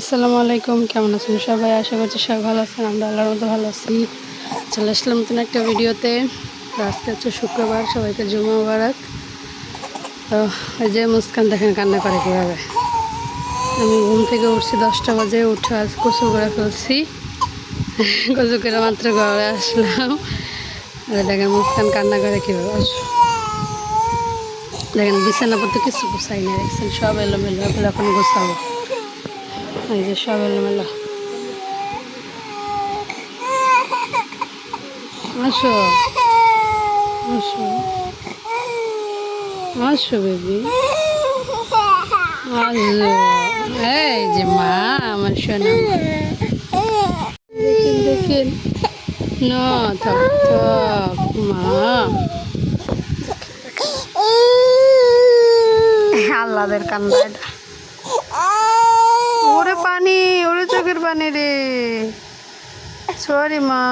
আসসালামু আলাইকুম, কেমন আছেন সবাই? আশা করছি সবাই ভালো আছেন। আমরা আল্লাহর মতো ভালো আছি। চলে আসলাম নতুন একটা ভিডিওতে। তো আজকে হচ্ছে শুক্রবার, সবাইকে জুমা মুবারক। তো ওই যে মুস্কান দেখেন কান্না করে কীভাবে। আমি ঘুম থেকে উঠছি 10টা বাজে, উঠে আজ গোসল করে ফেলছি। গোসল করে মাত্র ঘরে আসলাম। দেখেন মুস্কান কান্না করে কীভাবে। দেখেন বিছানাপত্র কিছু গুছাই না, দেখছেন সব এলোমেলো, এগুলো এখন গোছাবো। এই যে সব এলোমেলো। আসো আসো আসো বেবি, আসো। এই যে মা, আমার সোনা মা। দেখেন দেখেন, না থাক থাক মা। আল্লাদের কান্না এটা। ওরে পানি, ওরে চোখের পানি রে। সরি মা।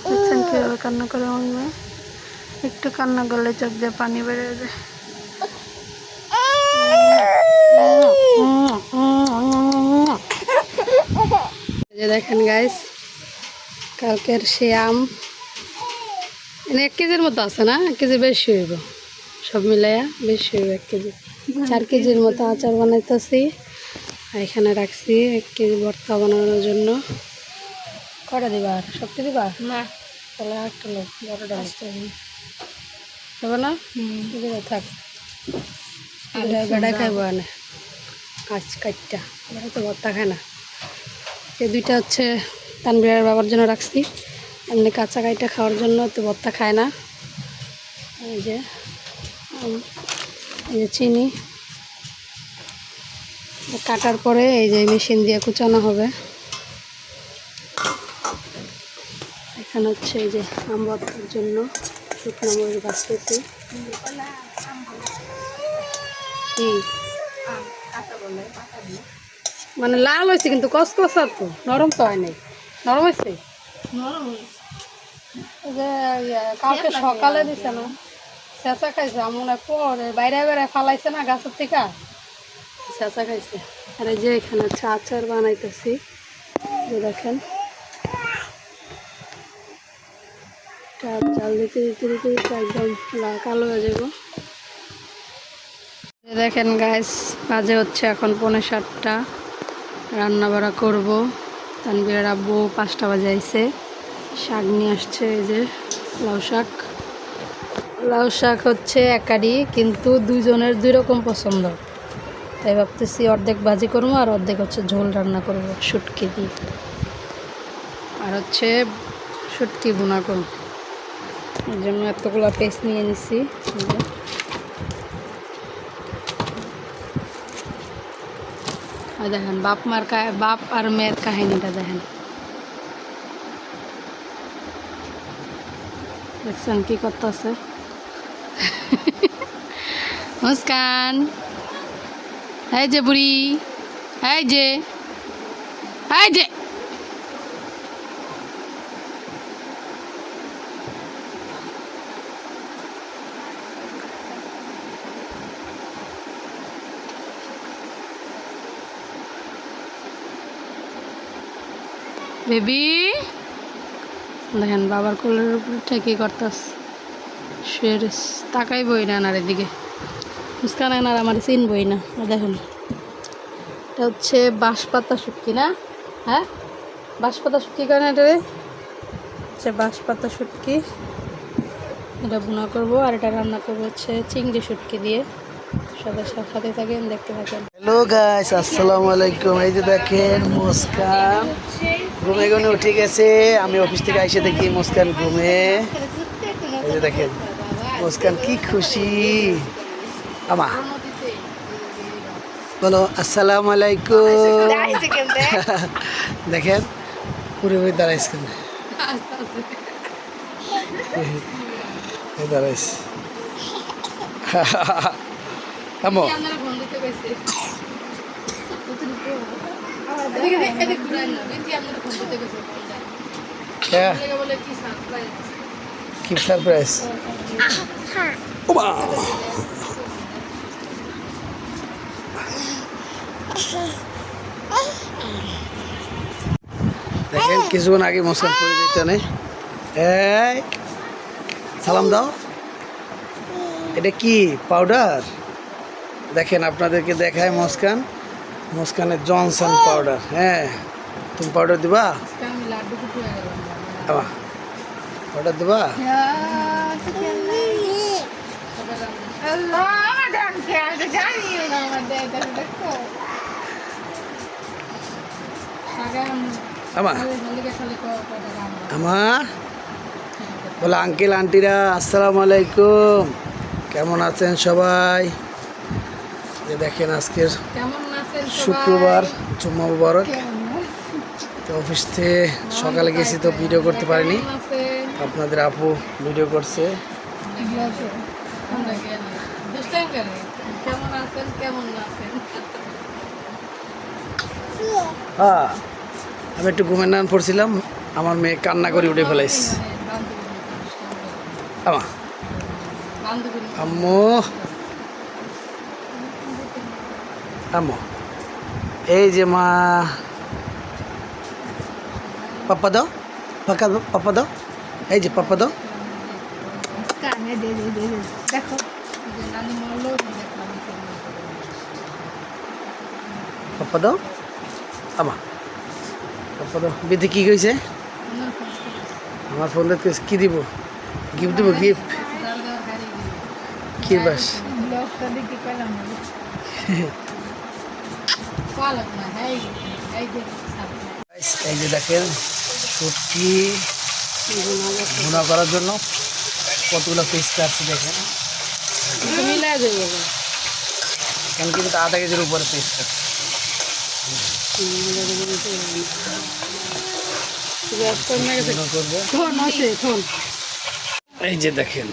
দেখছেন কীভাবে কান্না করে আমার মেয়ে। একটু কান্না করলে চোখ দিয়ে পানি বেড়ে যায়। যে দেখেন গাইস, কালকের সে আম 1 কেজির মতো আছে না, 1 কেজি বেশি হইব, সব মিলাইয়া বেশি হইব। 1 কেজি 4 কেজির মতো আচার বানাইতেছি। এখানে রাখছি 1 কেজি ভর্তা বানানোর জন্য। কটা দিবা? আর সবটা দিবা না? তাহলে একটা লোক বড়টা দেবো না, থাক। বেড়া খাইব না, কাজ কাটটা বেড়া তো ভর্তা খায় না। এই দুইটা হচ্ছে তানবীরের বাবার জন্য রাখছি, এমনি কাঁচা কাইটা খাওয়ার জন্য, তো ভর্তা খায় না। এই যে চিনি কাটার পরে এই যে মেশিন দিয়ে কুচানো হবে। এখানে হচ্ছে এই যে আম ভর্তার জন্য শুকনো মরিচ বাছতেছি। মানে লাল হয়েছে কিন্তু কসকসা, তো নরম তো হয় নাই। নরম হয়েছে, যে কালকে সকালে দিছে না, চেঁচা খাইছে। মনে পরে বাইরে বাইরে ফালাইছে না গাছের থেকে, চেঁচা খাইছে। আর এই যে এখানে হচ্ছে আচার বানাইতেছি, দেখেন চাল দিতে দিতে দিতে দিতে একদম কালো হয়ে যাব। দেখেন গাইস, বাজে হচ্ছে এখন 7:45। রান্না বাড়া করবো। তানবীরের আব্বু 5টা বাজে আইছে, শাক নিয়ে আসছে। এই যে লাউ শাক হচ্ছে একারি, কিন্তু দুইজনের 2 রকম পছন্দ। তাই ভাবতেছি অর্ধেক ভাজি করবো আর অর্ধেক হচ্ছে ঝোল রান্না করবো শুটকি দিয়ে, আর হচ্ছে শুটকি ভুনা করবো। এর জন্য এতগুলো পেস্ট নিয়ে নিছি। দেখেন বাপ আর মেয়ের কাহিনীটা দেখেন, দেখছেন কি করতেছে মুস্কান। এই যে বুড়ি, এই যে বেবি। দেখেন বাবার কোলের উপর কি করতেস, শুয়ে তাকাই বই না আর এদিকে। মুস্কান আর আমার চিনবই না। দেখেন এটা হচ্ছে বাঁশপাতা শুটকি না? হ্যাঁ, বাঁশপাতা শুটকি কেন এটা হচ্ছে বাঁশপাতা শুটকি। এটা ভুনা করবো, আর এটা রান্না করবো হচ্ছে চিংড়ি শুটকি দিয়ে। সবার সাথে থাকেন, দেখতে থাকেন। হ্যালো গাইস, আসসালামু আলাইকুম। এই যে দেখেন মুস্কান ঘুমে ঘুমে উঠে গেছে। আমি অফিস থেকে এসে দেখি মুস্কান ঘুমে। এই যে দেখেন মুস্কান কি খুশি। আমা বলো আসসালামু আলাইকুম। দেখেন পুরো দাঁড়াইছে, দাঁড়াইছে। আমো কি সারপ্রাইজ। কিছুক্ষণ আগে মুস্কান পড়ে দিত না। এই সালাম দাও। এটা কি পাউডার? দেখেন আপনাদেরকে দেখায় মুস্কান, মুস্কানের জনসন পাউডার। হ্যাঁ তুমি পাউডার দিবা? আমি লাড্ডু কুটু হয়ে গেলাম আবার পাউডার দিবা? আমা আমা বলে আঙ্কেল আন্টিরা আসসালামু আলাইকুম, কেমন আছেন সবাই? যে দেখেন আজকের শুক্রবার, জুম্মা মুবারক। তো অফিস থেকে সকালে গেছি তো ভিডিও করতে পারিনি, আপনাদের আপু ভিডিও করছে। হ্যাঁ আমি একটু ঘুমের নাম পড়ছিলাম, আমার মেয়ে কান্না করে উঠে ফেলাইছে। আমা আম্মু আম্মু এই যে মা, পাপ্পা দাও, পাপ্পা দাও, এই যে পাপ্পা দাও। দেখো পাপ্পা দাও, আমা পাপ্পা দাও। বিধি কি কইছে? আমার ফোন দেখতে কি দিব? গিফট দিব, গিফট কি বাস? এই যে দেখেন শুটকি ভুনা করার জন্য কতগুলো পিস কাটছি দেখেন, মিলাই দেবো। এখানে কিন্তু আধা কেজির উপরে পিস কাটছে। এই যে দেখেন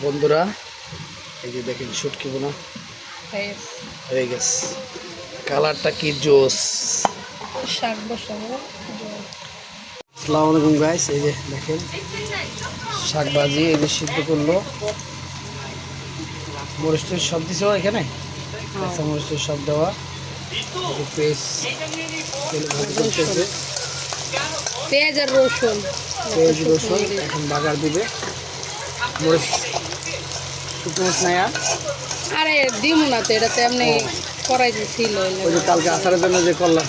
বন্ধুরা, এই যে দেখেন শুটকি বোনা হয়ে গেছে, কালারটা কি জোস। আসসালামু আলাইকুম গাইস, এই যে দেখেন শাক ভাজি, এই যে সিদ্ধ করলো, মরিচের সব দিছ এখানে, কাঁচা মরিচের সব দেওয়া, পেঁয়াজ পেঁয়াজ আর রসুন, পেঁয়াজ রসুন এখন বাগার দিবে। মরিচ শুকনো মরিচ নাই আর, আরে দিব না তো, এটা তো এমনি করাই ছিল। ওই যে কালকে আচারের জন্য যে করলাম।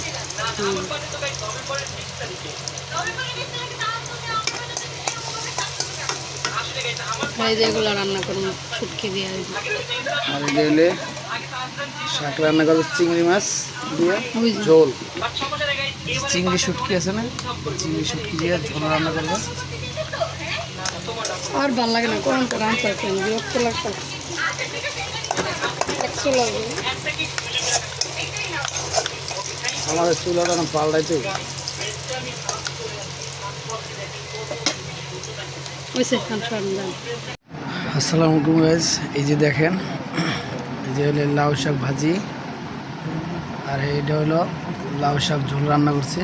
যেগুলো রান্না করবো শুটকি দিয়ে। আর এই যে হলে শাক রান্না করবে চিংড়ি মাছ দিয়ে ঝোল, চিংড়ি শুটকি আছে না, চিংড়ি শুটকি দিয়ে ঝোল রান্না করবে। আর ভালো লাগে না, কোন রান্না করছেন বিরক্ত লাগতো। আমাদের চুলাটা না পাল্টাইতে। আসসালামু আলাইকুম গাইস, এই যে দেখেন এই যে হলো লাউ শাক ভাজি, আর এইটা হলো লাউ শাক ঝোল রান্না করছি।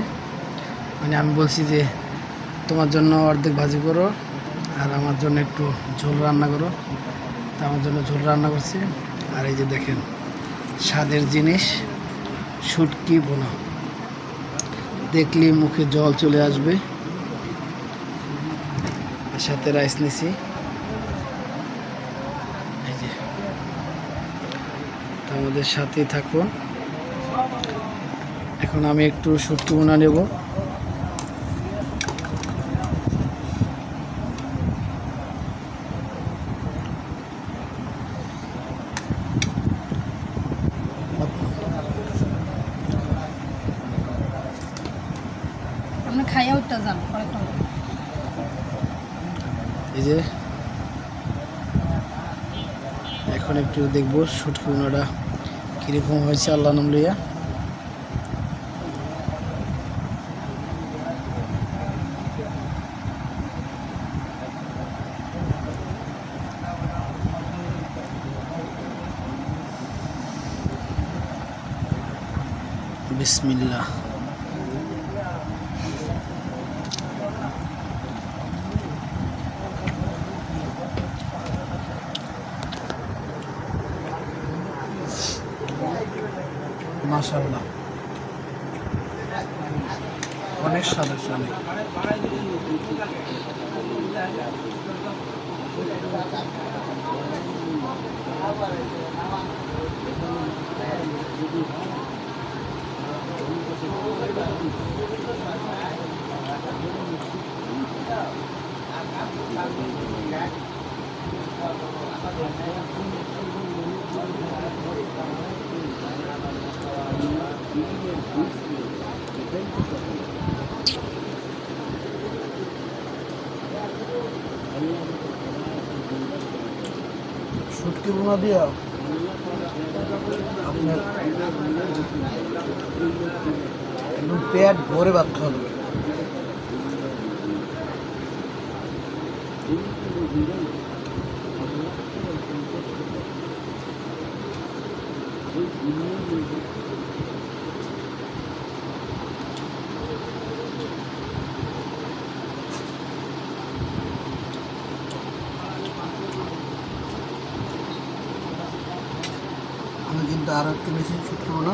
মানে আমি বলছি যে তোমার জন্য অর্ধেক ভাজি করো আর আমার জন্য একটু ঝোল রান্না করো, তা আমার জন্য ঝোল রান্না করছি। আর এই যে দেখেন স্বাদের জিনিস শুটকি বোনা, দেখলে মুখে জল চলে আসবে। আর সাথে রাইস নিছি, এই যে আমাদের সাথেই থাকুন। এখন আমি একটু শুটকি বোনা নেব। আপনি খাইয়া উঠতে যান। এই যে এখন একটু দেখবো শুটকি বোনাটা কীরকম হয়েছে, আল্লাহ নাম লইয়া। বিসমিল্লাহ। মাশাআল্লাহ অনেক স্বাদ আছে অনেক। শুটকি বোনা দিয়া আপনার একদম পেট ভরে ভাত খাওয়া যাবে। আমি কিন্তু আরো একটু বেশি শুটকি বোনা